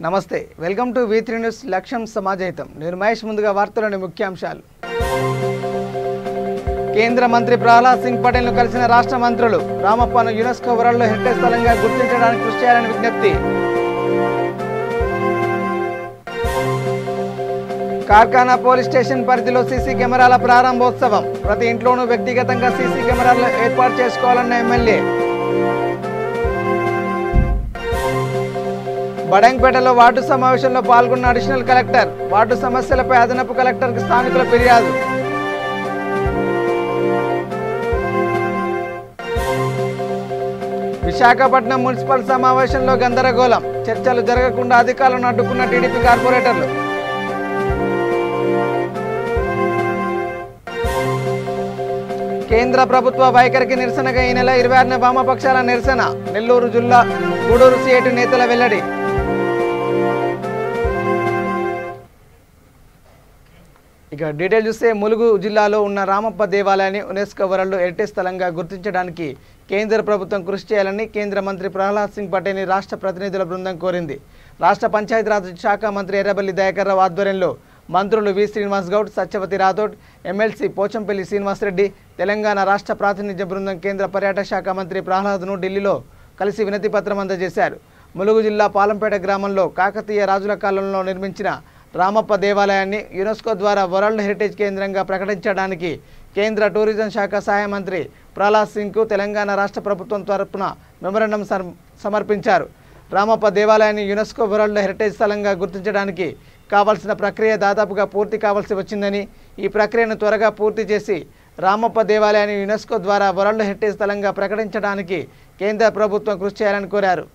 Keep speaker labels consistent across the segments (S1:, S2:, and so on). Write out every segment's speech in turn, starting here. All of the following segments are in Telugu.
S1: నమస్తే వెల్కమ్ టు V3 న్యూస్ లక్ష్యం సమాజహితం నేను మహేష్ ముందుగా వార్తలోని ముఖ్యాంశాలు కేంద్ర మంత్రి ప్రహ్లాద్ సింగ్ పటేల్ ను కలిసిన రాష్ట్ర మంత్రులు రామప్పను యునెస్కో వరల్డ్ హెరిటేజ్ స్థలంగా గుర్తించడానికి కృషి చేయాలని విజ్ఞప్తి కార్ఖానా పోలీస్ స్టేషన్ పరిధిలో సీసీ కెమెరాల ప్రారంభోత్సవం ప్రతి ఇంట్లోనూ వ్యక్తిగతంగా సీసీ కెమెరాలు ఏర్పాటు చేసుకోవాలన్న ఎమ్మెల్యే బడంగ్పేటలో వార్డు సమావేశంలో పాల్గొన్న అడిషనల్ కలెక్టర్ వార్డు సమస్యలపై అదనపు కలెక్టర్కి స్థానికుల ఫిర్యాదు విశాఖపట్నం మున్సిపల్ సమావేశంలో గందరగోళం చర్చలు జరగకుండా అధికారులను అడ్డుకున్న టీడీపీ కార్పొరేటర్లు కేంద్ర ప్రభుత్వ వైఖరికి నిరసనగా ఈ నెల 26న వామపక్షాల నిరసన నెల్లూరు జిల్లా గూడూరు సిఐటి నేతల వెల్లడి ఇక డీటెయిల్ చూస్తే ములుగు జిల్లాలో ఉన్న రామప్ప దేవాలయాన్ని యునెస్కో వరల్డ్ హెరిటేజ్ స్థలంగా గుర్తించడానికి కేంద్ర ప్రభుత్వం కృషి చేయాలని కేంద్ర మంత్రి ప్రహ్లాద్ సింగ్ పటేల్ని రాష్ట్ర ప్రతినిధుల బృందం కోరింది. రాష్ట్ర పంచాయతీరాజ్ శాఖ మంత్రి ఎర్రబెల్లి దయాకర్ రావు ఆధ్వర్యంలో మంత్రులు వి శ్రీనివాస్ గౌడ్, సత్యవతి రాథోడ్, ఎమ్మెల్సీ పోచంపల్లి శ్రీనివాసరెడ్డి, తెలంగాణ రాష్ట్ర ప్రాతినిధ్య బృందం కేంద్ర పర్యాటక శాఖ మంత్రి ప్రహ్లాద్ను ఢిల్లీలో కలిసి వినతి పత్రం అందజేశారు. ములుగు జిల్లా పాలంపేట గ్రామంలో కాకతీయ రాజుల కాలంలో నిర్మించిన రామప్ప దేవాలయాన్ని యునెస్కో ద్వారా వరల్డ్ హెరిటేజ్ కేంద్రంగా ప్రకటించడానికి కేంద్ర టూరిజం శాఖ సహాయ మంత్రి ప్రహ్లాద్ సింగ్కు తెలంగాణ రాష్ట్ర ప్రభుత్వం తరపున మెమోరాండం సమర్పించారు. రామప్ప దేవాలయాన్ని యునెస్కో వరల్డ్ హెరిటేజ్ స్థలంగా గుర్తించడానికి కావాల్సిన ప్రక్రియ దాదాపుగా పూర్తి కావాల్సి వచ్చిందని, ఈ ప్రక్రియను త్వరగా పూర్తి చేసి రామప్ప దేవాలయాన్ని యునెస్కో ద్వారా వరల్డ్ హెరిటేజ్ స్థలంగా ప్రకటించడానికి కేంద్ర ప్రభుత్వం కృషి చేయాలని కోరారు.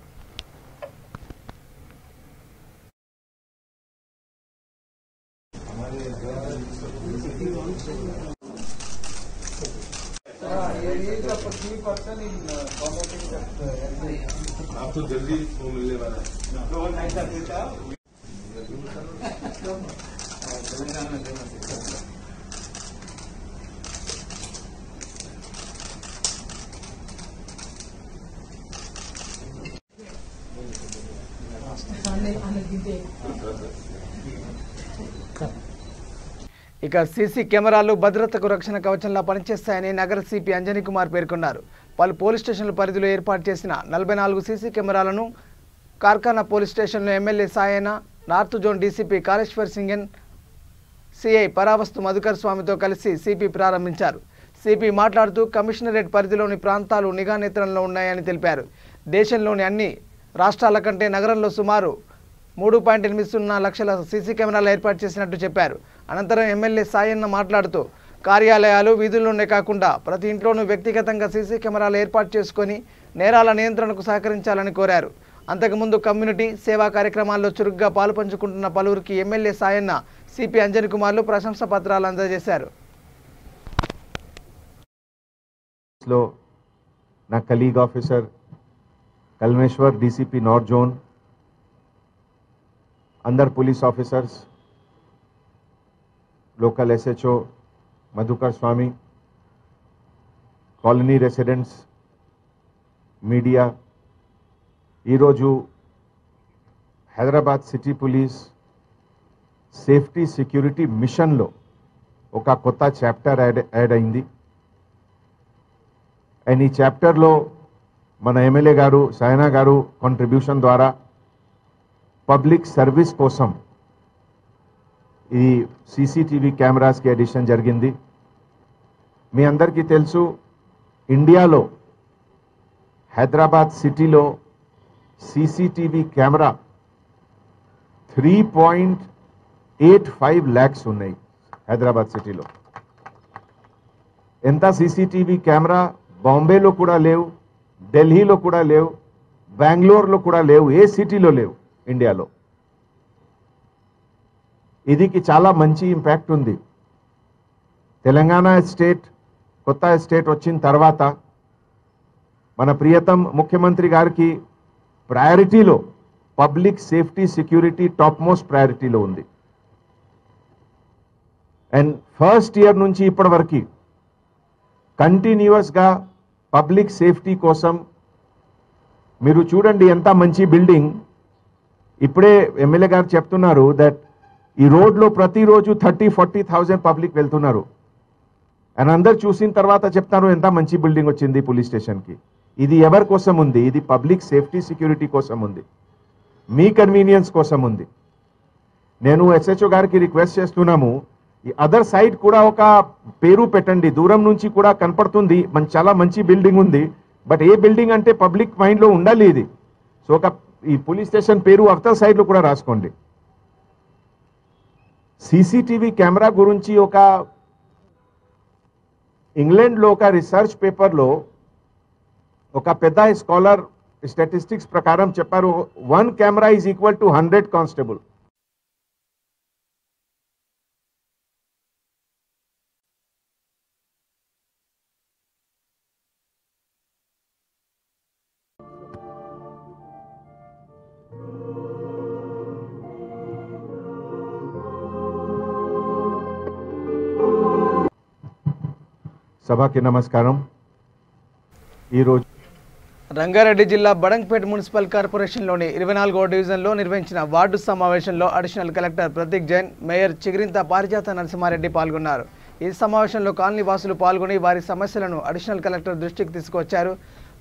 S2: आप तो जल्दी वो मिलने वाला है.
S1: ఇక సీసీ కెమెరాలు భద్రతకు రక్షణ కవచంలా పనిచేస్తాయని నగర సిపి అంజనీ కుమార్ పేర్కొన్నారు. పలు పోలీస్ స్టేషన్ల పరిధిలో ఏర్పాటు చేసిన 44 సీసీ కెమెరాలను కార్ఖానా పోలీస్ స్టేషన్లో MLA Sayanna, north zone DCP Kaleshwar Singan, CI Paravasthu Madhukar స్వామితో కలిసి సిపి ప్రారంభించారు. సిపి మాట్లాడుతూ కమిషనరేట్ పరిధిలోని ప్రాంతాలు నిఘా నేత్రంలో ఉన్నాయని తెలిపారు. దేశంలోని అన్ని రాష్ట్రాల కంటే నగరంలో సుమారు 3.80 లక్షల సీసీ కెమెరాలు ఏర్పాటు చేసినట్టు చెప్పారు. అనంతరం ఎమ్మెల్యే సాయన్న మాట్లాడుతూ కార్యాలయాలు, వీధుల్లోనే కాకుండా ప్రతి ఇంట్లోనూ వ్యక్తిగతంగా సీసీ కెమెరాలు ఏర్పాటు చేసుకొని నేరాల నియంత్రణకు సహకరించాలని కోరారు. అంతకుముందు కమ్యూనిటీ సేవా కార్యక్రమాల్లో చురుగ్గా పాలుపంచుకుంటున్న పలువురికి ఎమ్మెల్యే సాయన్న, సిపి అంజనీ కుమార్లు ప్రశంసా పత్రాలు అందజేశారు.
S3: నా colleague officer Kalmeshwar, DCP north zone, अंदर police officers, local SHO Madhukar Swami, colony residents, media Hyderabad city police safety security mission लो ఒక కొత్త చాప్టర్ యాడ్ అయింది. అండ్ ఈ చాప్టర్లో మన ఎమ్మెల్యే గారు సాయనా గారు కాంట్రిబ్యూషన్ ద్వారా పబ్లిక్ సర్వీస్ కోసం ఈ సీసీటీవీ కెమెరాస్కి అడిషన్ జరిగింది. మీ అందరికీ తెలుసు, ఇండియాలో హైదరాబాద్ సిటీలో సీసీటీవీ కెమెరా 3.85 lakhs ఉన్నాయి హైదరాబాద్ సిటీలో. ఎంత సీసీటీవీ కెమెరా బాంబేలో కూడా లేవు, ఢిల్లీలో కూడా లేవు, బెంగళూరులో కూడా లేవు, ఏ సిటీలో లేవు ఇండియాలో. ఇదికి చాలా మంచి ఇంపాక్ట్ ఉంది. తెలంగాణ స్టేట్ కొత్త స్టేట్ వచ్చిన తర్వాత మన ప్రియతమ ముఖ్యమంత్రి గారికి ప్రయారిటీలో public safety security top most ప్రయారిటీలో ఉంది. అండ్ ఫస్ట్ ఇయర్ నుంచి ఇప్పటి వరకు కంటిన్యూస్గా పబ్లిక్ సేఫ్టీ కోసం మీరు చూడండి ఎంత మంచి బిల్డింగ్ ఇప్పుడే ఎమ్మెల్యే గారు చెప్తున్నారు దట్ ఈ రోడ్లో ప్రతిరోజు 30-40,000 పబ్లిక్ వెళ్తున్నారు అండ్ అందరు చూసిన తర్వాత చెప్తారు ఎంత మంచి బిల్డింగ్ వచ్చింది పోలీస్ స్టేషన్కి. ఇది ఎవరి కోసం ఉంది? ఇది పబ్లిక్ సేఫ్టీ సెక్యూరిటీ కోసం ఉంది, మీ కన్వీనియన్స్ కోసం ఉంది. నేను ఎస్హెచ్ఓ గారికి రిక్వెస్ట్ చేస్తున్నాము, ఈ అదర్ సైడ్ కూడా ఒక పేరు పెట్టండి, దూరం నుంచి కూడా కనపడుతుంది చాలా మంచి బిల్డింగ్ ఉంది, బట్ ఏ బిల్డింగ్ అంటే పబ్లిక్ మైండ్లో ఉండాలి ఇది. సో ఒక ఈ పోలీస్ స్టేషన్ పేరు అవతల సైడ్లో కూడా రాసుకోండి. సీసీటీవీ కెమెరా గురించి ఒక ఇంగ్లాండ్లో ఒక రీసెర్చ్ పేపర్లో ఒక పెద్ద స్కాలర్ స్టాటిస్టిక్స్ ప్రకారం చెప్పారు 1 camera is equal to 100 constable. సభకి నమస్కారం. ఈరోజు
S1: రంగారెడ్డి జిల్లా బడంగ్పేట్ మున్సిపల్ కార్పొరేషన్లోని 24వ డివిజన్లో నిర్వహించిన వార్డు సమావేశంలో additional collector Prateek Jain, mayor Chigirintha పారిజాత నరసింహారెడ్డి పాల్గొన్నారు. ఈ సమావేశంలో కాలనీ వాసులు పాల్గొని వారి సమస్యలను అడిషనల్ కలెక్టర్ దృష్టికి తీసుకువచ్చారు.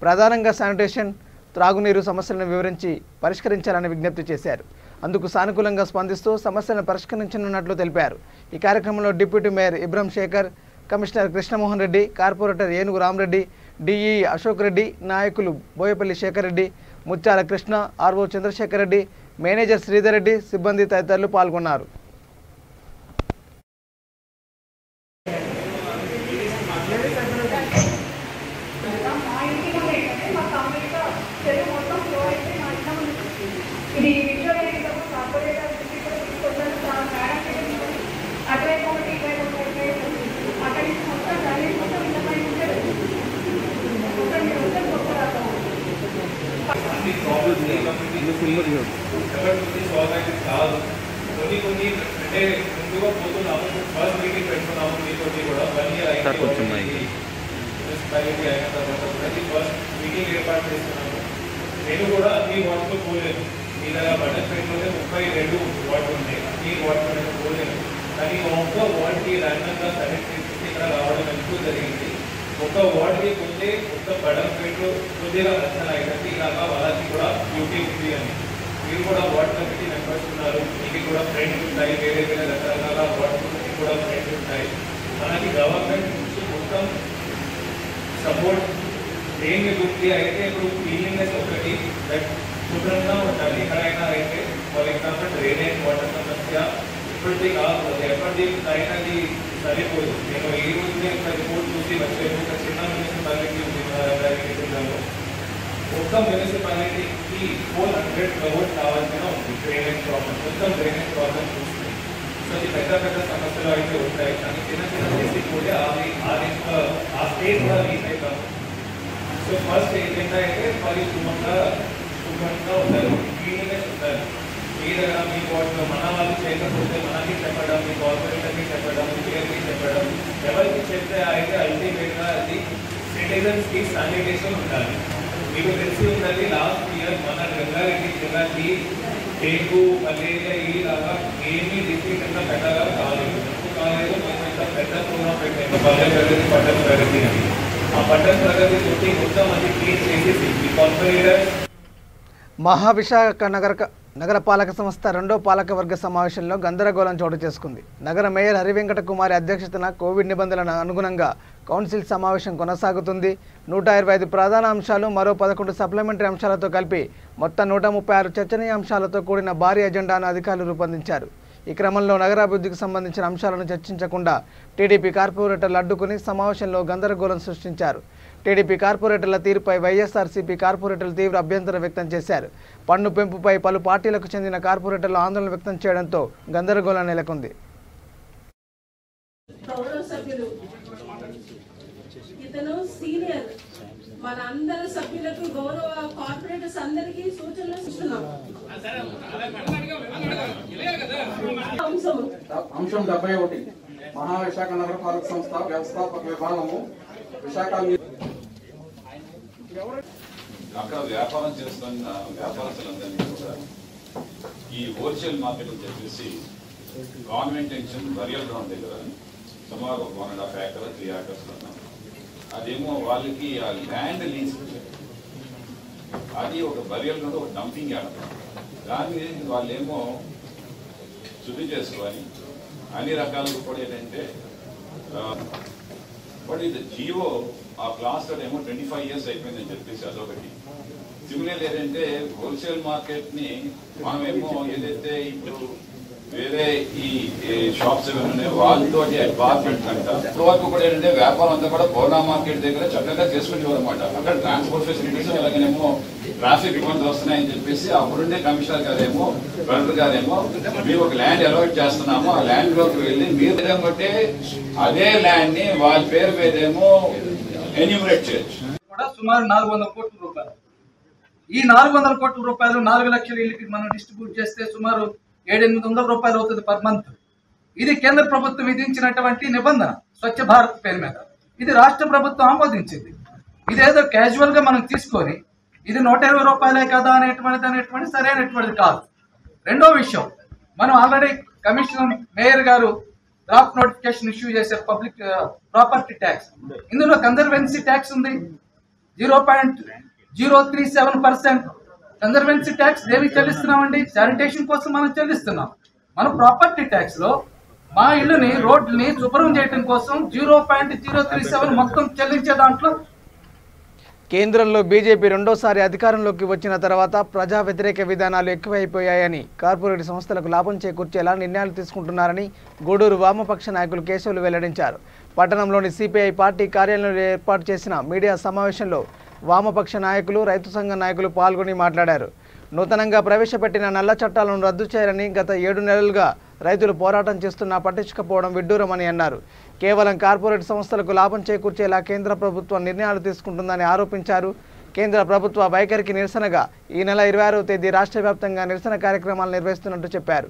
S1: ప్రధానంగా శానిటేషన్, త్రాగునీరు సమస్యలను వివరించి పరిష్కరించాలని విజ్ఞప్తి చేశారు. అందుకు సానుకూలంగా స్పందిస్తూ సమస్యలను పరిష్కరించనున్నట్లు తెలిపారు. ఈ కార్యక్రమంలో deputy mayor Ibrahim Shekhar, commissioner Krishnamohan Reddy, corporator Enugu Ramareddy, DE Ashok Reddy, నాయకులు బోయపల్లి శేఖర్ రెడ్డి, ముత్యాల కృష్ణ, ఆర్ఓ చంద్రశేఖర్ రెడ్డి, మేనేజర్ శ్రీధర్ రెడ్డి, సిబ్బంది తదితరులు పాల్గొన్నారు.
S2: అంటే ముందుగా పోతున్నాము, ఫస్ట్ మీటింగ్ పెట్టుకున్నాము మీతో కూడా 1 year అయిన తర్వాత ప్రతి ఫస్ట్ మీటింగ్ ఏర్పాటు చేస్తున్నాము. నేను కూడా అన్ని వార్డులో పోలేను, మీ దగ్గర బడంగ్పేటలోనే 32 వార్డులు ఉన్నాయి, అన్ని వార్డులో నేను పోలేను. కానీ ఒక్క వార్డుకి ర్యాండమ్గా సెలెక్ట్ చేసి ఇక్కడ రావడం ఎందుకు జరిగింది. ఒక వార్డుకి కొంటే ఒక్క బడంగ్పేటలో కొద్దిగా రచన అయింది, ఇలాగా వాళ్ళకి కూడా డ్యూటీ ఉంది అని. మీరు కూడా వార్డ్ కమిటీ మెంబర్స్ ఉన్నారు, మీకు కూడా ఫ్రెండ్స్ ఉంటాయి, వేరే వేరే రకరకాల వార్డ్ కమిటీ కూడా ఫ్రెండ్స్ ఉంటాయి. మనకి గవర్నమెంట్ నుంచి మొత్తం సపోర్ట్ దేని గురించి అయితే ఇప్పుడు క్లీన్లీనెస్ ఒకటి శుభ్రంగా ఉండాలి. ఎక్కడైనా అయితే ఫర్ ఎగ్జాంపుల్ డ్రైనేజ్ వాటర్ సమస్య ఇప్పటికీ కాదు, ఎప్పటికీ అయినది సరిపోదు. నేను ఈ రోజునే ఒక రిపోర్ట్ చూసి వచ్చాను, ఒక చిన్న మున్సిపాలిటీ ఉంది రంగారెడ్డి జిల్లాలో. ఒక్క మున్సిపాలిటీకి 400 crores కావాల్సిన ఉంది డ్రైనేజ్ ప్రాబ్లం, మొత్తం డ్రైనేజ్ ప్రాబ్లం చూస్తుంది. సో ఇది పెద్ద పెద్ద సమస్యలు అయితే ఉంటాయి, కానీ చిన్న చిన్న చేసి కూడా ఆ స్టేజ్ కూడా రీచ్ అవుతాము. సో ఫస్ట్ ఏంటంటే అయితే పరిశుభ్రంగా ఉండాలి, క్లీన్లీనెస్ ఉండాలి. మీ దగ్గర మీ వాటిలో మన వాళ్ళు చేయకపోతే మనకి చెప్పడం, మీ కార్పొరేటర్కి చెప్పడం, ఇంటికి చెప్పడం, ఎవరికి చెప్తే అయితే అల్టిమేట్గా అది సిటిజన్స్కి శానిటేషన్ ఉండాలి. మీకు తెలిసి ఉండాలి, లాస్ట్ ఇయర్ మన రంగారెడ్డి జిల్లాకి డెంగ్యూ, మలేరియా ఇలాగా ఏమీ డిస్ట్రిక్ట్ పెద్దగా కాలేదు. కాలేదు కొంచెం పెద్ద ప్రోగ్రామ్ పెట్టాము, పల్లె ప్రగతి పట్టణ ప్రగతి అని. ఆ పట్టణ ప్రగతి తోటి మొత్తం అది క్లీన్ చేసేసి ఈ కార్పొరేటర్.
S1: మహావిశాఖ నగరపాలక సంస్థ 2వ పాలకవర్గ సమావేశంలో గందరగోళం చోటు చేసుకుంది. నగర మేయర్ హరివెంకట కుమారి అధ్యక్షతన కోవిడ్ నిబంధనలకు అనుగుణంగా కౌన్సిల్ సమావేశం కొనసాగుతుంది. 125 ప్రధాన అంశాలు, మరో 11 సప్లిమెంటరీ అంశాలతో కలిపి మొత్తం 136 చర్చనీయాంశాలతో కూడిన భారీ ఎజెండాను అధికారులు రూపొందించారు. ఈ క్రమంలో నగరాభివృద్ధికి సంబంధించిన అంశాలను చర్చించకుండా టీడీపీ కార్పొరేటర్లు అడ్డుకుని సమావేశంలో గందరగోళం సృష్టించారు. టీడీపీ కార్పొరేటర్ల తీరుపై వైఎస్ఆర్సీపీ కార్పొరేటర్లు తీవ్ర అభ్యంతరం వ్యక్తం చేశారు. పన్ను పెంపుపై పలు పార్టీలకు చెందిన కార్పొరేటర్లు ఆందోళన వ్యక్తం చేయడంతో గందరగోళం నెలకొంది.
S4: మనందరి సభ్యులకు గౌరవ కార్పొరేటర్స్ అందరికీ సూచనలు ఇస్తున్నాం.
S5: అంశం 71 మహావిశాఖ నగరపాలక సంస్థ వ్యవస్థాపక విభాగము విశాఖ.
S6: అక్కడ వ్యాపారం చేస్తున్న వ్యాపారస్తులందరినీ కూడా ఈ హోల్సేల్ మార్కెట్ అని చెప్పేసి గవర్నమెంట్ టెన్షన్ బరియల్ గ్రౌండ్ దగ్గర సుమారు 1.5 acres 3 acres ఉన్నాం. అదేమో వాళ్ళకి ఆ ల్యాండ్ లీజ్ అది ఒక బరియల్ గ్రౌండ్, ఒక డంపింగ్ యార్డ్. దాన్ని వాళ్ళేమో శుద్ధి చేసుకోవాలి. అన్ని రకాలుగా కూడా ఏంటంటే బట్ ఇది జియో ఆ క్లాస్ ఏమో 25 years అయిపోయిందని చెప్పేసి అదొకటి. సిమిలర్ ఏంటంటే హోల్సేల్ మార్కెట్ ని మనమేమో ఏదైతే ఇప్పుడు వేరే ఈ షాప్స్ ఏమైనా వాళ్ళతో అపార్ట్మెంట్స్ అంట ఇప్పుడు వరకు కూడా ఏంటంటే వ్యాపారం అంతా కూడా బోర్డా మార్కెట్ దగ్గర చక్కగా చేసుకునేవారు అనమాట. అక్కడ ట్రాన్స్పోర్ట్ ఫెసిలిటీస్ అలాగేనేమో ట్రాఫిక్ ఇబ్బందులు వస్తున్నాయని చెప్పేసి అప్పుడుండే కమిషనర్ గారేమో కలెక్టర్ గారేమో మేము ఒక ల్యాండ్ అలాట్ చేస్తున్నాము, ఆ ల్యాండ్ లోకి వెళ్ళి మీరు బట్టే అదే ల్యాండ్ ని వాళ్ళ పేరు మీదేమో ఎన్యూమరేట్ చేయొచ్చు.
S5: కూడా సుమారు 400 కోట్ల రూపాయలు. ఈ 400 కోట్ల రూపాయలు 4 లక్షల ఇళ్ళకి మనం డిస్ట్రిబ్యూట్ చేస్తే సుమారు 700-800 రూపాయలు అవుతుంది పర్ మంత్. ఇది కేంద్ర ప్రభుత్వం విధించినటువంటి నిబంధన స్వచ్ఛ భారత్ పేరు మీద. ఇది రాష్ట్ర ప్రభుత్వం ఆమోదించింది. ఇదేదో క్యాజువల్ గా మనం తీసుకొని ఇది 120 రూపాయలే కదా అనేటువంటిది సరైనటువంటిది కాదు. రెండో విషయం, మనం ఆల్రెడీ కమిషనర్ మేయర్ గారు డ్రాఫ్ట్ నోటిఫికేషన్ ఇష్యూ చేసే పబ్లిక్ ప్రాపర్టీ ట్యాక్స్. ఇందులో కన్జర్వెన్సీ ట్యాక్స్ ఉంది 0.037%. కన్జర్వెన్సీ ట్యాక్స్ దేనికి చెల్లిస్తున్నామండి? శానిటేషన్ కోసం మనం చెల్లిస్తున్నాం. మనం ప్రాపర్టీ ట్యాక్స్ లో మా ఇల్లుని రోడ్లని శుభ్రం చేయడం కోసం 0.037 మొత్తం చెల్లించే దాంట్లో
S1: కేంద్రంలో బీజేపీ రెండోసారి అధికారంలోకి వచ్చిన తర్వాత ప్రజా వ్యతిరేక విధానాలు ఎక్కువైపోయాయని, కార్పొరేట్ సంస్థలకు లాభం చేకూర్చేలా నిర్ణయాలు తీసుకుంటున్నారని గూడూరు వామపక్ష నాయకులు కేశవులు వెల్లడించారు. పట్టణంలోని సిపిఐ పార్టీ కార్యాలయంలో ఏర్పాటు చేసిన మీడియా సమావేశంలో వామపక్ష నాయకులు, రైతు సంఘ నాయకులు పాల్గొని మాట్లాడారు. నూతనంగా ప్రవేశపెట్టిన నల్ల చట్టాలను రద్దు చేయాలని గత 7 నెలలుగా రైతులు పోరాటం చేస్తున్నా పట్టించుకపోవడం విడ్డూరమని అన్నారు. కేవలం కార్పొరేట్ సంస్థలకు లాభం చేకూర్చేలా కేంద్ర ప్రభుత్వం నిర్ణయాలు తీసుకుంటుందని ఆరోపించారు. కేంద్ర ప్రభుత్వ వైఖరికి నిరసనగా ఈ నెల 26వ తేదీ రాష్ట్ర వ్యాప్తంగా నిరసన కార్యక్రమాలు నిర్వహిస్తున్నట్టు చెప్పారు.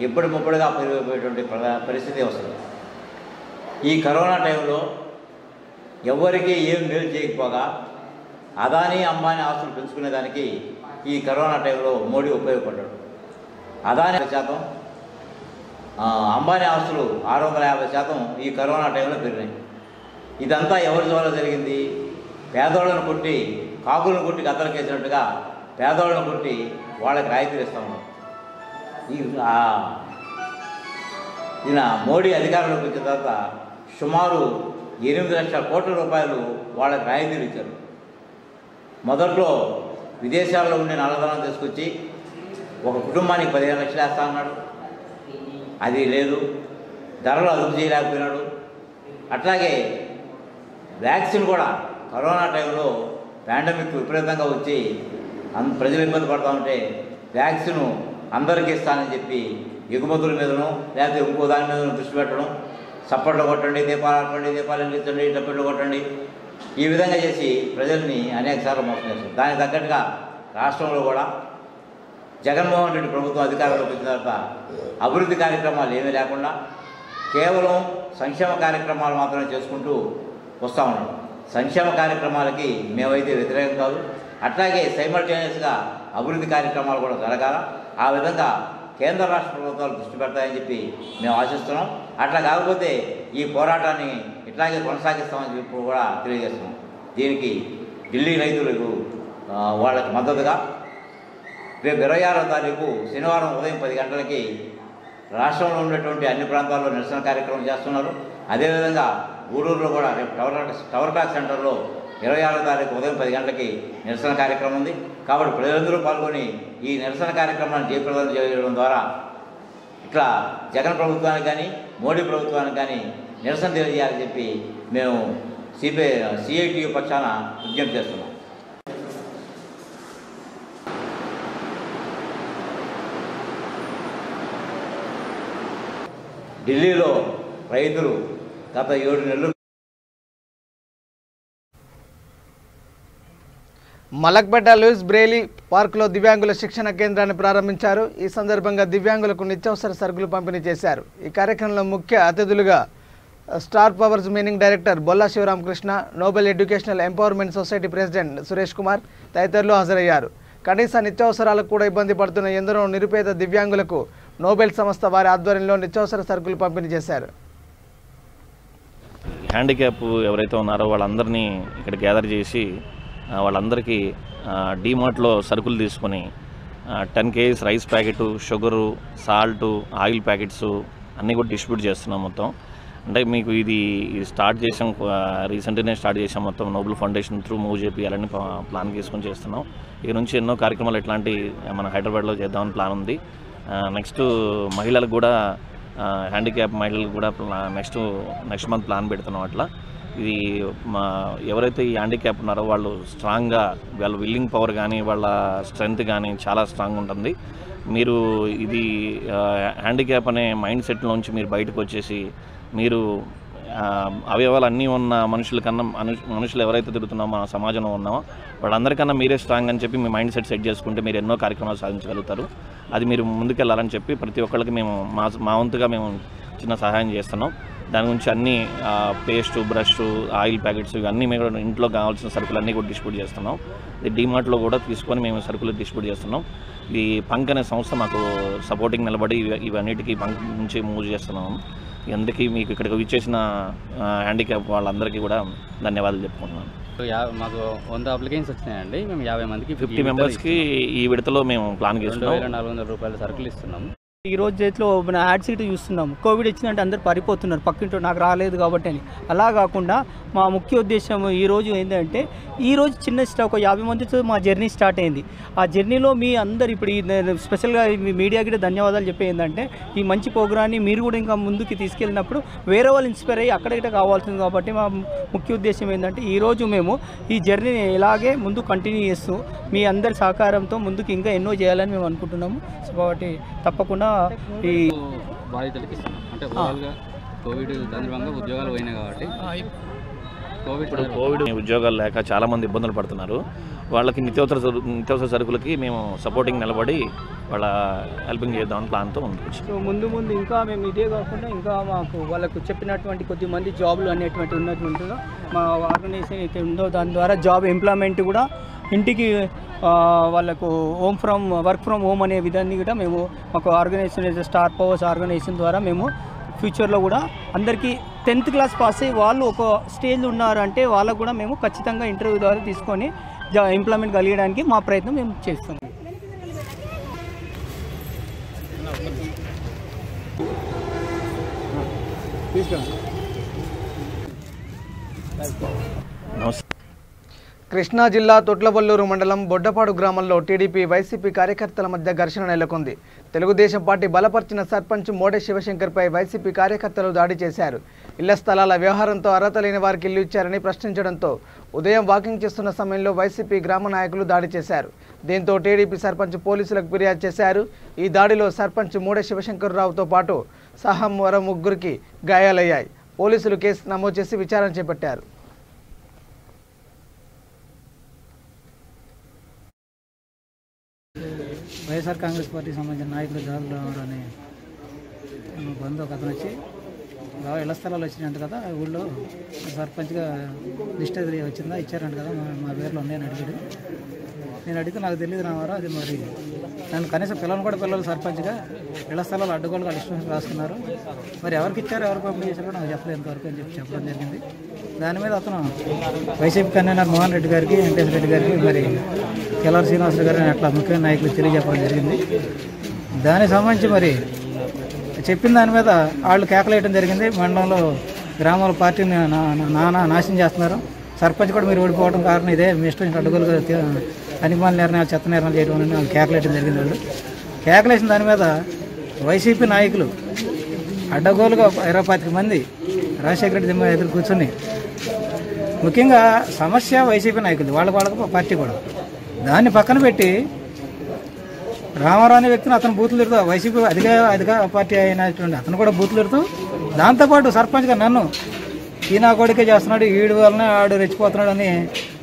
S7: ఎప్పుడు ముప్పుడుగా పెరిగిపోయేటువంటి పరిస్థితి వస్తుంది. ఈ కరోనా టైంలో ఎవరికి ఏం మేలు చేయకపోగా అదానీ అంబానీ ఆస్తులు పెంచుకునేదానికి ఈ కరోనా టైంలో మోడీ ఉపయోగపడ్డాడు. అదానీ 100%, అంబానీ ఆస్తులు 650% ఈ కరోనా టైంలో పెరిగినాయి. ఇదంతా ఎవరి ద్వారా జరిగింది? పేదోళ్ళను కొట్టి, కాకులను కొట్టి గద్దలకేసినట్టుగా పేదోళ్ళను కొట్టి వాళ్ళకి రాయితీలు ఇస్తూ ఉన్నారు. ఈయన మోడీ అధికారంలోకి వచ్చిన తర్వాత సుమారు 8 లక్షల కోట్ల రూపాయలు వాళ్ళకి రాయితీలు ఇచ్చారు. మొదట్లో విదేశాల్లో ఉండే నల్లధనం తీసుకొచ్చి ఒక కుటుంబానికి 15 లక్షలు వేస్తా ఉన్నాడు. అది లేదు. ధరలు అదుపు చేయలేకపోయినాడు. అట్లాగే వ్యాక్సిన్ కూడా కరోనా టైంలో పాండమిక్ విపరీతంగా వచ్చి ప్రజలు ఇబ్బంది పడుతూ ఉంటే వ్యాక్సిన్ అందరికీ ఇస్తానని చెప్పి ఎగుమతుల మీదనో లేకపోతే ఇంకో దాని మీద దృష్టి పెట్టడం, చప్పట్లు కొట్టండి, దీపాలు ఆపండి, దీపాలు వెలిగించండి, డబ్బులు కొట్టండి, ఈ విధంగా చేసి ప్రజల్ని అనేక సార్లు మోసం చేస్తారు. దానికి తగ్గట్టుగా రాష్ట్రంలో కూడా జగన్మోహన్ రెడ్డి ప్రభుత్వం అధికారంలోకి వచ్చిన తర్వాత అభివృద్ధి కార్యక్రమాలు ఏమీ లేకుండా కేవలం సంక్షేమ కార్యక్రమాలు మాత్రమే చేసుకుంటూ వస్తూ ఉన్నాం. సంక్షేమ కార్యక్రమాలకి మేమైతే వ్యతిరేకం కాదు. అట్లాగే సైమల్టేనియస్గా అభివృద్ధి కార్యక్రమాలు కూడా జరగాల. ఆ విధంగా కేంద్ర రాష్ట్ర ప్రభుత్వాలు దృష్టి పెడతాయని చెప్పి మేము ఆశిస్తున్నాం. అట్లా కాకపోతే ఈ పోరాటాన్ని ఇట్లాగే కొనసాగిస్తామని చెప్పి కూడా తెలియజేస్తున్నాం. దీనికి ఢిల్లీ రైతులకు వాళ్ళకి మద్దతుగా రేపు 26వ తారీఖు శనివారం ఉదయం 10 గంటలకి రాష్ట్రంలో ఉన్నటువంటి అన్ని ప్రాంతాల్లో నిరసన కార్యక్రమం చేస్తున్నారు. అదేవిధంగా గూడూరులో కూడా రేపు టవర్ క్లాక్ సెంటర్లో 26వ తారీఖు ఉదయం 10 గంటలకి నిరసన కార్యక్రమం ఉంది. కాబట్టి ప్రజలందరూ పాల్గొని ఈ నిరసన కార్యక్రమాన్ని జయప్రదం చేయడం ద్వారా ఇట్లా జగన్ ప్రభుత్వానికి కానీ మోడీ ప్రభుత్వానికి కానీ నిరసన తెలియజేయాలని చెప్పి మేము సిఐటియు పక్షాన విజ్ఞప్తి చేస్తున్నాం. ఢిల్లీలో రైతులు గత 7 నెలలు
S1: మలక్పేట లూయిస్ బ్రెయిలీ పార్కులో దివ్యాంగుల శిక్షణ కేంద్రాన్ని ప్రారంభించారు. ఈ సందర్భంగా దివ్యాంగులకు నిత్యావసర సరుకులు పంపిణీ చేశారు. ఈ కార్యక్రమంలో ముఖ్య అతిథులుగా star powers managing director Bolla Sivaramakrishna, Nobel educational empowerment society president Suresh Kumar తదితరులు హాజరయ్యారు. కనీస నిత్యావసరాలకు కూడా ఇబ్బంది పడుతున్న ఎందరో నిరుపేద దివ్యాంగులకు నోబెల్ సంస్థ వారి ఆధ్వర్యంలో నిత్యావసర సరుకులు పంపిణీ చేశారు.
S8: హ్యాండిక్యాప్ ఎవరైతే ఉన్నారో వాళ్ళందరినీ ఇక్కడ గ్యాదర్ చేసి వాళ్ళందరికీ డీమార్ట్లో సరుకులు తీసుకొని 10 kgs rice packet, sugar, salt, oil packets అన్నీ కూడా డిస్ట్రిబ్యూట్ చేస్తున్నాం. మొత్తం అంటే మీకు ఇది స్టార్ట్ చేసాం, రీసెంట్గానే స్టార్ట్ చేసాం. మొత్తం నోబెల్ ఫౌండేషన్ త్రూ మూవ్ చేయాలని ప్లాన్ చేసుకొని చేస్తున్నాం. ఇక నుంచి ఎన్నో కార్యక్రమాలు ఇట్లాంటి మన హైదరాబాద్లో చేద్దామని ప్లాన్ ఉంది. నెక్స్ట్ మహిళలకు కూడా, హ్యాండిక్యాప్ మహిళలకు కూడా నెక్స్ట్ మంత్ ప్లాన్ పెడుతున్నాం. అట్లా ఇది ఎవరైతే ఈ హ్యాండిక్యాప్ ఉన్నారో వాళ్ళు స్ట్రాంగ్గా, వాళ్ళ విల్లింగ్ పవర్ కానీ వాళ్ళ స్ట్రెంగ్త్ కానీ చాలా స్ట్రాంగ్ ఉంటుంది. మీరు ఇది హ్యాండిక్యాప్ అనే మైండ్ సెట్లోంచి మీరు బయటకు వచ్చేసి మీరు అవయవాలు అన్నీ ఉన్న మనుషులు ఎవరైతే తిరుగుతున్నామో మన సమాజంలో ఉన్నామో వాళ్ళందరికన్నా మీరే స్ట్రాంగ్ అని చెప్పి మీ మైండ్ సెట్ చేసుకుంటే మీరు ఎన్నో కార్యక్రమాలు సాధించగలుగుతారు. అది మీరు ముందుకెళ్ళాలని చెప్పి ప్రతి ఒక్కరికి మేము మా వంతుగా మేము చిన్న సహాయం చేస్తున్నాం. దాని గురించి అన్నీ పేస్టు, బ్రష్, ఆయిల్ ప్యాకెట్స్ ఇవన్నీ మేము ఇంట్లో కావాల్సిన సరుకులు అన్నీ కూడా డిస్ట్రిబ్యూట్ చేస్తున్నాం. ఇది డీమార్ట్లో కూడా తీసుకొని మేము సరుకులు డిస్ట్రిబ్యూట్ చేస్తున్నాం. ఈ పంక్ అనే సంస్థ మాకు సపోర్టింగ్ నిలబడి ఇవన్నిటికీ పంక్ నుంచి మూవ్ చేస్తున్నాం. అందరికీ మీకు ఇక్కడికి విచ్చేసిన హ్యాండిక్యాప్ వాళ్ళందరికీ కూడా ధన్యవాదాలు చెప్పుకుంటున్నాను.
S9: మాకు 100 అప్లికేషన్స్ వచ్చినాయండి. మేము 50 మందికి
S8: 50 మెంబర్స్కి ఈ విడతలో మేము ప్లాన్ చేస్తున్నాం.
S9: 2400 రూపాయల సరుకులు ఇస్తున్నాము.
S10: ఈ రోజు చేతిలో మన యాడ్ సీట్ చూస్తున్నాము. కోవిడ్ వచ్చిందంటే అందరు పరిపోతున్నారు, పక్కింటో నాకు రాలేదు కాబట్టి అని. అలా కాకుండా మా ముఖ్య ఉద్దేశం ఈరోజు ఏంటంటే, ఈరోజు చిన్న ఒక 50 మందితో మా జర్నీ స్టార్ట్ అయింది. ఆ జర్నీలో మీ అందరు ఇప్పుడు స్పెషల్గా మీ మీడియాకి ధన్యవాదాలు చెప్పే ఏంటంటే, ఈ మంచి ప్రోగ్రాన్ని మీరు కూడా ఇంకా ముందుకు తీసుకెళ్ళినప్పుడు వేరే వాళ్ళు ఇన్స్పైర్ అయ్యి అక్కడికి కావాల్సింది. కాబట్టి మా ముఖ్య ఉద్దేశం ఏంటంటే, ఈరోజు మేము ఈ జర్నీని ఇలాగే ముందు కంటిన్యూ చేస్తూ మీ అందరి సహకారంతో ముందుకు ఇంకా ఎన్నో చేయాలని మేము అనుకుంటున్నాము. సో కాబట్టి తప్పకుండా ఈ
S9: బాధితులకి ఇస్తున్నాం. అంటే ఓవరాల్గా కోవిడ్ సందర్భంగా ఉద్యోగాలు పోయినాయి కాబట్టి
S8: కోవిడ్ ఉద్యోగాలు లేక చాలామంది ఇబ్బందులు పడుతున్నారు. వాళ్ళకి నిత్యావసర సరుకులకి మేము సపోర్టింగ్ నిలబడి వాళ్ళ హెల్పింగ్ చేద్దామని ప్లాన్తో ముందుకు వచ్చాం.
S10: సో ముందు ఇంకా మేము ఇదే కాకుండా ఇంకా మాకు వాళ్ళకు చెప్పినటువంటి కొద్దిమంది జాబులు అనేటువంటి ఉన్నటువంటిగా మా ఆర్గనైజేషన్ అయితే ఉందో దాని ద్వారా జాబ్ ఎంప్లాయ్మెంట్ కూడా ఇంటికి వాళ్ళకు వర్క్ ఫ్రమ్ హోమ్ అనే విధాన్ని కూడా మేము మాకు ఆర్గనైజేషన్ స్టార్ పవర్స్ ఆర్గనైజేషన్ ద్వారా మేము ఫ్యూచర్లో కూడా అందరికీ 10th క్లాస్ పాస్ అయ్యి వాళ్ళు ఒక స్టేజ్లో ఉన్నారంటే వాళ్ళకు కూడా మేము ఖచ్చితంగా ఇంటర్వ్యూ ద్వారా తీసుకొని ఎంప్లాయ్మెంట్ కలిగడానికి మా ప్రయత్నం మేము చేస్తాం.
S1: కృష్ణా జిల్లా తొట్లవల్లూరు మండలం బొడ్డపాడు గ్రామంలో టీడీపీ వైసీపీ కార్యకర్తల మధ్య ఘర్షణ నెలకొంది. తెలుగుదేశం పార్టీ బలపరిచిన సర్పంచ్ మోడే శివశంకర్పై వైసీపీ కార్యకర్తలు దాడి చేశారు. ఇళ్ల స్థలాల వ్యవహారంతో అర్హత లేని వారికి ఇల్లు ఇచ్చారని ప్రశ్నించడంతో ఉదయం వాకింగ్ చేస్తున్న సమయంలో వైసీపీ గ్రామ నాయకులు దాడి చేశారు. దీంతో టీడీపీ సర్పంచ్ పోలీసులకు ఫిర్యాదు చేశారు. ఈ దాడిలో సర్పంచ్ మోడే శివశంకర్రావుతో పాటు సహా మరో 3కి గాయాలయ్యాయి. పోలీసులు కేసు నమోదు చేసి విచారణ చేపట్టారు.
S10: వైఎస్ఆర్ కాంగ్రెస్ పార్టీకి సంబంధించిన నాయకులు జాదులరావు అనే బంధు ఒక అతను వచ్చి ఇళ్ల స్థలాలు వచ్చినాయంట కదా, ఊళ్ళో సర్పంచ్గా లిస్ట్ అది వచ్చిందా, ఇచ్చారంట కదా, మా పేర్లో ఉన్నాయని అడిగాడు. నేను అడిగితే నాకు తెలియదు రావారా, అది మరి నన్ను కనీసం పిల్లలు సర్పంచ్గా ఇళ్ల స్థలాలు అడ్డగోలుగా లిస్ట్ రాసుకున్నారు, మరి ఎవరికి ఇచ్చారు ఎవరు పంపిణీ చేశారో నాకు చెప్పలేదు ఎంతవరకు అని చెప్పడం జరిగింది. దాని మీద అతను వైసీపీ కన్వీనర్ మోహన్ రెడ్డి గారికి, వెంకటేశ్వర రెడ్డి గారికి, మరి కెలార్ శ్రీనివాసరావు గారిని అట్లా ముఖ్యమైన నాయకులు తెలియజెప్పడం జరిగింది. దానికి సంబంధించి మరి చెప్పిన దాని మీద వాళ్ళు కేకలేయడం జరిగింది. మండలంలో గ్రామాల పార్టీని నాశనం చేస్తున్నారు, సర్పంచ్ కూడా మీరు ఓడిపోవడం కారణం ఇదే, మీ ఇష్టం అడ్డుగోలుగా అనిమాల నిర్ణయాలు చెత్త నిర్ణయాలు చేయడం అని వాళ్ళు కేకలేయడం జరిగింది. వాళ్ళు కేకలేసిన దాని మీద వైసీపీ నాయకులు అడ్డగోలుగా 25 మంది రాజశేఖర రెడ్డి దిమ్మ ఎదురు కూర్చొని, ముఖ్యంగా సమస్య వైసీపీ నాయకులు వాళ్ళకు పార్టీ కూడా, దాన్ని పక్కన పెట్టి రామారావు అనే వ్యక్తిని అతను బూతులు తిడుతూ, వైసీపీ అధిక పార్టీ అయినటువంటి అతను కూడా బూతులు తిడుతూ, దాంతోపాటు సర్పంచ్గా నన్ను ఈ నా కొడుకే చేస్తున్నాడు, ఈడు వలన ఆడు రెచ్చిపోతున్నాడు అని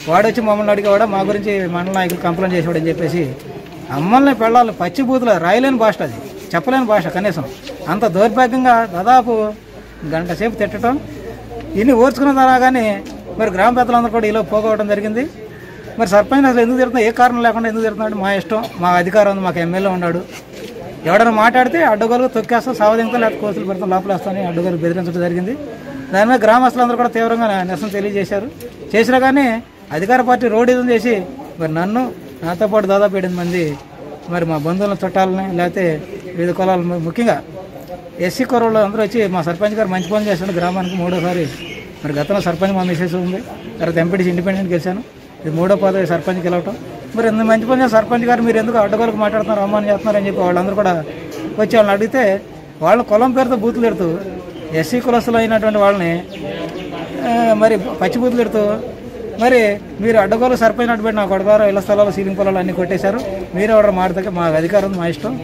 S10: వాడు వచ్చి మమ్మల్ని అడిగేవాడు, మా గురించి మండల నాయకులు కంప్లైంట్ చేసేవాడు అని చెప్పేసి అమ్మల్ని పెళ్ళాలి పచ్చి బూతులు రాయలేని భాష, అది చెప్పలేని భాష. కనీసం అంత దౌర్భాగ్యంగా దాదాపు గంట సేపు తిట్టడం ఇన్ని ఓర్చుకున్న ద్వారా కానీ మరి గ్రామ పెద్దలందరూ కూడా ఇలా పోగొట్టడం జరిగింది. మరి సర్పంచ్ అసలు ఎందుకు తిడుతున్నా, ఏ కారణం లేకుండా ఎందుకు తిడుతున్నాడు? మా ఇష్టం, మా అధికారం ఉంది, మాకు ఎమ్మెల్యే ఉన్నాడు. ఎవడైనా మాట్లాడితే అడ్డగోలు తొక్కేస్తాం, సావధింపుతాం, లేకపోతే కోర్సులు పెడతాం, లోపలేస్తామని అడ్డగోలు బెదిరించడం జరిగింది. దాని మీద గ్రామస్తులందరూ కూడా తీవ్రంగా నిరసన తెలియజేశారు. చేసినా కానీ అధికార పార్టీ రోడ్డు చేసి మరి నన్ను, నాతో పాటు దాదాపు 8 మంది మరి మా బంధువుల చుట్టాలని లేకపోతే వివిధ కులాలు, ముఖ్యంగా ఎస్సీ కుర్రోళ్ళు అందరూ వచ్చి మా సర్పంచ్ గారు మంచి పనులు చేశాడు. గ్రామానికి 3వసారి మరి గతంలో సర్పంచ్ మా మిసెస్ ఉంది, తర్వాత ఎంపీటీసీ ఇండిపెండెంట్ గెలిచాను, ఇది 3వ పదవి సర్పంచ్ గెలవటం. మరి ఎంత మంచి పని చేసిన సర్పంచ్ గారు మీరు ఎందుకు అడ్డగోలకు మాట్లాడుతున్నారు, అవమానం చేస్తున్నారని చెప్పి వాళ్ళందరూ కూడా వచ్చి వాళ్ళని అడిగితే వాళ్ళు కులం పేరుతో బూతులు పెడుతూ ఎస్సీ కులస్తులు అయినటువంటి వాళ్ళని మరి పచ్చి బూతులు పెడుతూ మరి మీరు అడ్డగోలు సర్పంచ్ అడ్డుపెట్టి నా కొడగారు ఇళ్ల స్థలాలు సీలింగ్ పొలాలు అన్నీ కొట్టేశారు, మీరు ఎవరు మాడితే మా అధికారం మా ఇష్టం,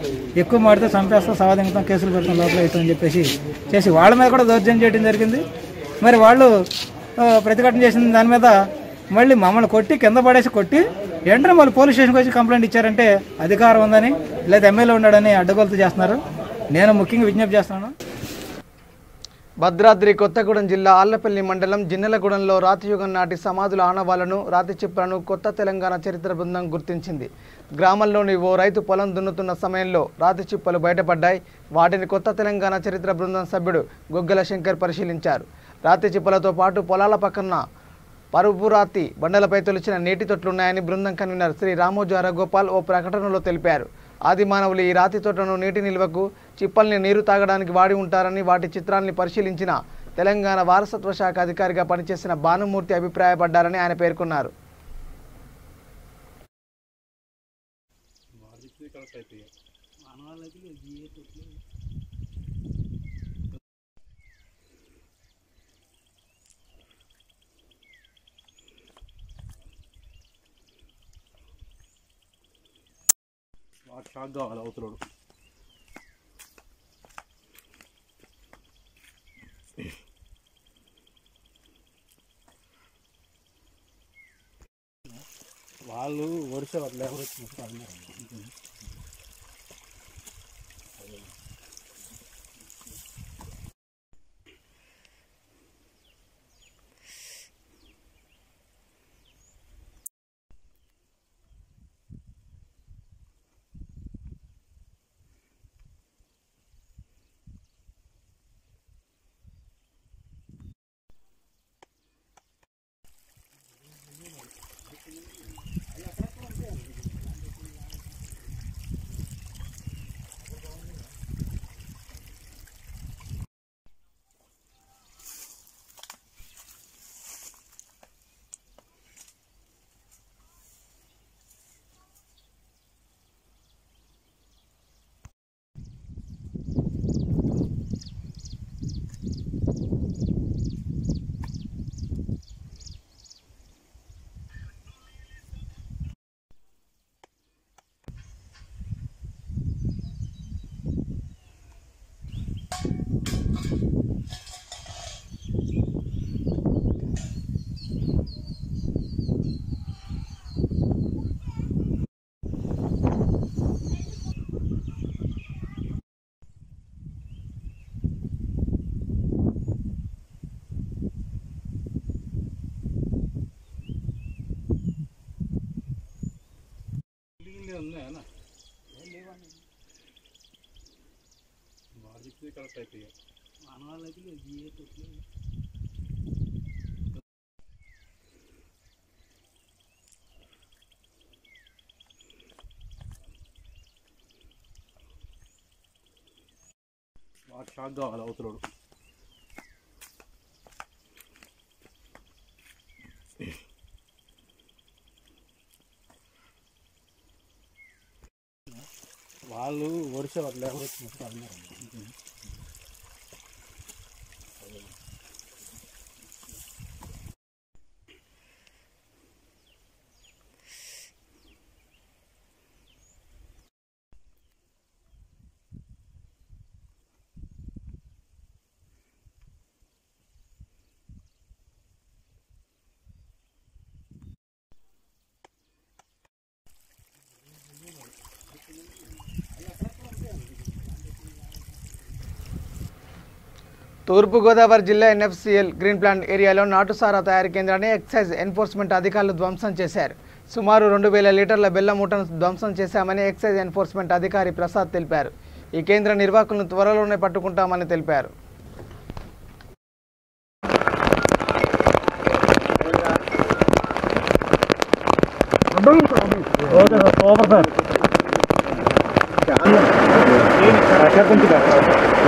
S10: ఎక్కువ మాడితే చంపేస్తాం, సావధింపుతాం, కేసులు పెడతాం, లోపల వేస్తాం అని చెప్పేసి చేసి వాళ్ళ మీద కూడా దౌర్జన్యం చేయడం జరిగింది. మరి వాళ్ళు ప్రతిఘటన చేసిన దాని మీద మళ్ళీ మమ్మల్ని కొట్టి కింద పడేసి కొట్టి వెంటనే వాళ్ళు పోలీస్ స్టేషన్కి వచ్చి కంప్లైంట్ ఇచ్చారంటే అధికారం ఉందని లేదా ఎమ్మెల్యే ఉన్నాడని అడ్డగోలుతూ చేస్తున్నారు. నేను ముఖ్యంగా విజ్ఞప్తి చేస్తున్నాను.
S1: భద్రాద్రి కొత్తగూడెం జిల్లా ఆళ్లపల్లి మండలం జిన్నెలగూడెంలో రాతియుగం నాటి సమాధుల ఆనవాళ్లను, రాతి చిప్పలను కొత్త తెలంగాణ చరిత్ర బృందం గుర్తించింది. గ్రామంలోని ఓ రైతు పొలం దున్నుతున్న సమయంలో రాతి చిప్పలు బయటపడ్డాయి. వాటిని కొత్త తెలంగాణ చరిత్ర బృందం సభ్యుడు గొగ్గల శంకర్ పరిశీలించారు. రాతి చిప్పలతో పాటు పొలాల పక్కన పరుపురాతి బండలపై తొలిచిన నీటి తొట్లున్నాయని బృందం కన్వీనర్ శ్రీ రామోజు హరగోపాల్ ఓ ప్రకటనలో తెలిపారు. ఆది మానవులు ఈ రాతి తోటను నీటి నిల్వకు, చిప్పల్ని నీరు తాగడానికి వాడి ఉంటారని వాటి చిత్రాల్ని పరిశీలించిన తెలంగాణ వారసత్వ శాఖ అధికారిగా పనిచేసిన భానుమూర్తి అభిప్రాయపడ్డారని ఆయన పేర్కొన్నారు.
S11: షాక్ కావాలి అవతలోడు. వాళ్ళు వరుస లేబర్ వచ్చినప్పుడు అన్నారు. షాక్ కావాలి అవతలోడు. వాళ్ళు వరుస లేబర్ వచ్చినప్పుడు అన్నారు.
S1: తూర్పుగోదావరి జిల్లా ఎన్ఎఫ్సిఎల్ గ్రీన్ ప్లాంట్ ఏరియాలో నాటుసారా తయారీ కేంద్రాన్ని ఎక్సైజ్ ఎన్ఫోర్స్మెంట్ అధికారులు ధ్వంసం చేశారు. సుమారు 2000 లీటర్ల బెల్లం మూటను ధ్వంసం చేశామని ఎక్సైజ్ ఎన్ఫోర్స్మెంట్ అధికారి ప్రసాద్ తెలిపారు. ఈ కేంద్ర నిర్వాహకులను త్వరలోనే పట్టుకుంటామని తెలిపారు.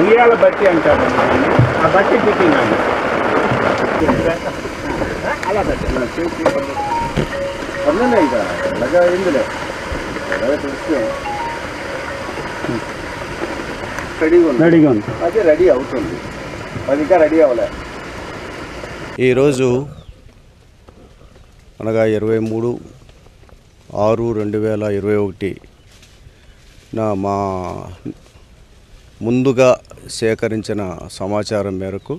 S12: ఉయ్యాల బట్టి అంటారు, ఆ బట్టి పెట్టినాను అలా అన్నీ ఇక అలాగా అయిందిలే రెడీగా ఉంది, అదే రెడీ అవుతుంది, అది ఇంకా రెడీ అవ్వలే.
S11: ఈరోజు అనగా 23/6/2021 మా ముందుగా సేకరించిన సమాచారం మేరకు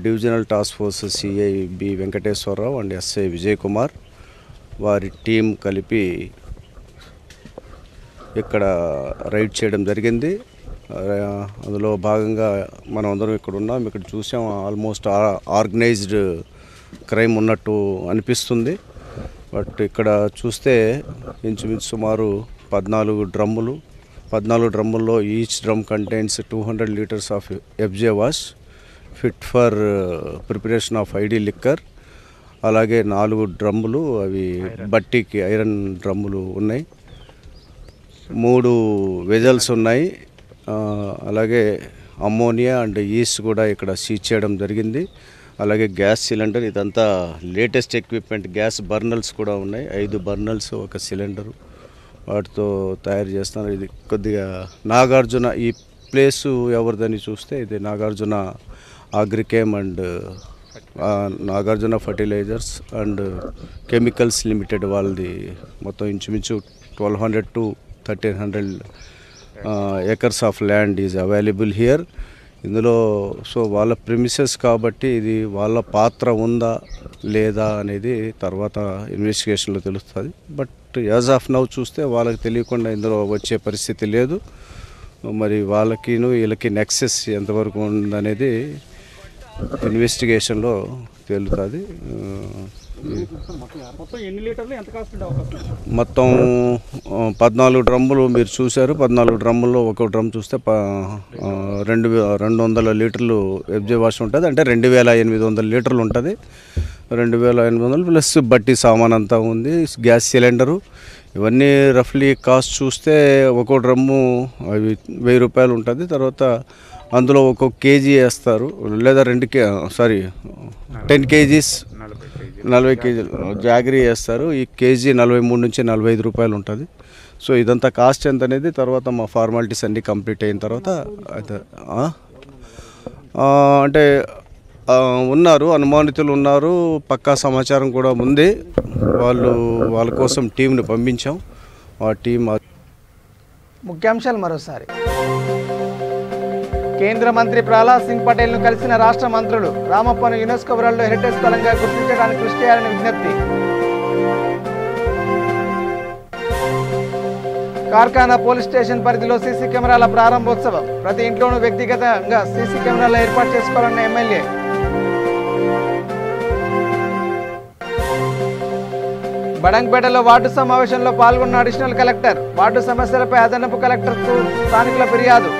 S11: divisional task force CI B Venkateswararao and SI Vijay Kumar వారి టీం కలిపి ఇక్కడ రైడ్ చేయడం జరిగింది. అందులో భాగంగా మనం అందరం ఇక్కడ ఉన్నాం. ఇక్కడ చూసాం ఆల్మోస్ట్ ఆర్గనైజ్డ్ క్రైమ్ ఉన్నట్టు అనిపిస్తుంది. బట్ ఇక్కడ చూస్తే ఇంచుమించు సుమారు 14 డ్రమ్ముల్లో each drum contains 200 litres of FJ wash fit for preparation of ID liquor. అలాగే 4 డ్రమ్ములు అవి బట్టీకి ఐరన్ డ్రమ్ములు ఉన్నాయి. 3 వెజల్స్ ఉన్నాయి. అలాగే అమ్మోనియా అండ్ ఈస్ట్ కూడా ఇక్కడ సీజ్ చేయడం జరిగింది. అలాగే గ్యాస్ సిలిండర్, ఇదంతా లేటెస్ట్ ఎక్విప్మెంట్. గ్యాస్ బర్నర్స్ కూడా ఉన్నాయి. 5 బర్నర్స్, 1 సిలిండరు వాటితో తయారు చేస్తున్నారు. ఇది కొద్దిగా నాగార్జున, ఈ ప్లేసు ఎవరిదని చూస్తే ఇది Nagarjuna Agrichem and Nagarjuna Fertilizers and Chemicals Limited వాళ్ళది. మొత్తం ఇంచుమించు 1200 to 1300 acres of land is available here. ఇందులో సో వాళ్ళ ప్రిమిసెస్ కాబట్టి ఇది వాళ్ళ పాత్ర ఉందా లేదా అనేది తర్వాత ఇన్వెస్టిగేషన్లో తెలుస్తుంది. బట్ యాజ్ ఆఫ్ నౌ చూస్తే వాళ్ళకి తెలియకుండా ఇందులో వచ్చే పరిస్థితి లేదు. మరి వాళ్ళకిను వీళ్ళకి నెక్సెస్ ఎంతవరకు ఉందనేది ఇన్వెస్టిగేషన్లో తేలుతుంది. మొత్తం 14 డ్రమ్ములు మీరు చూశారు. 14 డ్రమ్ముల్లో ఒక డ్రమ్ చూస్తే 200 లీటర్లు ఎఫ్జే వాష్ ఉంటుంది. అంటే 2800 లీటర్లు ఉంటుంది. 2800 ప్లస్ బట్టి సామాన్ అంతా ఉంది. గ్యాస్ సిలిండరు ఇవన్నీ రఫ్లీ కాస్ట్ చూస్తే ఒక్కో డ్రమ్ము అవి 1000 రూపాయలు ఉంటుంది. తర్వాత అందులో ఒక్కొక్క కేజీ వేస్తారు, లేదా 10 కేజీస్ 40 కేజీలు జాగరీ వేస్తారు. ఈ కేజీ 43 నుంచి 45 రూపాయలు ఉంటుంది. సో ఇదంతా కాస్ట్ ఎంత అనేది తర్వాత మా ఫార్మాలిటీస్ అన్నీ కంప్లీట్ అయిన తర్వాత అంటే ఉన్నారు, అనుమానితులు ఉన్నారు, పక్కా సమాచారం కూడా ఉంది. వాళ్ళ కోసం టీంని పంపించాం. ఆ టీం
S1: ముఖ్యాంశాలు మరోసారి. కేంద్ర మంత్రి ప్రహ్లాద్ సింగ్ పటేల్ను కలిసిన రాష్ట్ర మంత్రులు. రామప్పను యునెస్కో వరల్డ్ హెరిటేజ్ స్థలంగా గుర్తించడానికి కృషి చేయాలని విజ్ఞప్తి. కార్ఖానా పోలీస్ స్టేషన్ పరిధిలో సీసీ కెమెరాల ప్రారంభోత్సవం. ప్రతి ఇంట్లోనూ వ్యక్తిగతంగా సీసీ కెమెరాలు ఏర్పాటు చేసుకోవాలన్న ఎమ్మెల్యే. బడంగ్పేటలో వార్డు సమావేశంలో పాల్గొన్న అడిషనల్ కలెక్టర్. వార్డు సమస్యలపై అదనపు కలెక్టర్కు స్థానికుల ఫిర్యాదు.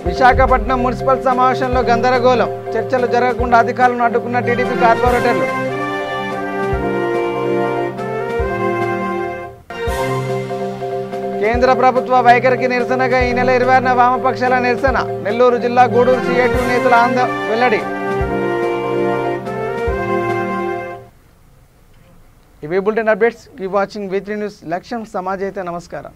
S1: విశాఖపట్నం మున్సిపల్ సమావేశంలో గందరగోళం. చర్చలు జరగకుండా అధికారులను అడ్డుకున్న టీడీపీ కార్పొరేటర్లు. కేంద్ర ప్రభుత్వ వైఖరికి నిరసనగా ఈ నెల 26న వామపక్షాల నిరసన. నెల్లూరు జిల్లా గూడూరు సిఐటి నేతల వెల్లడి. ఇవి bulletin updates. Keep watching V3 news. లక్ష్యం సమాజైతే. నమస్కారం.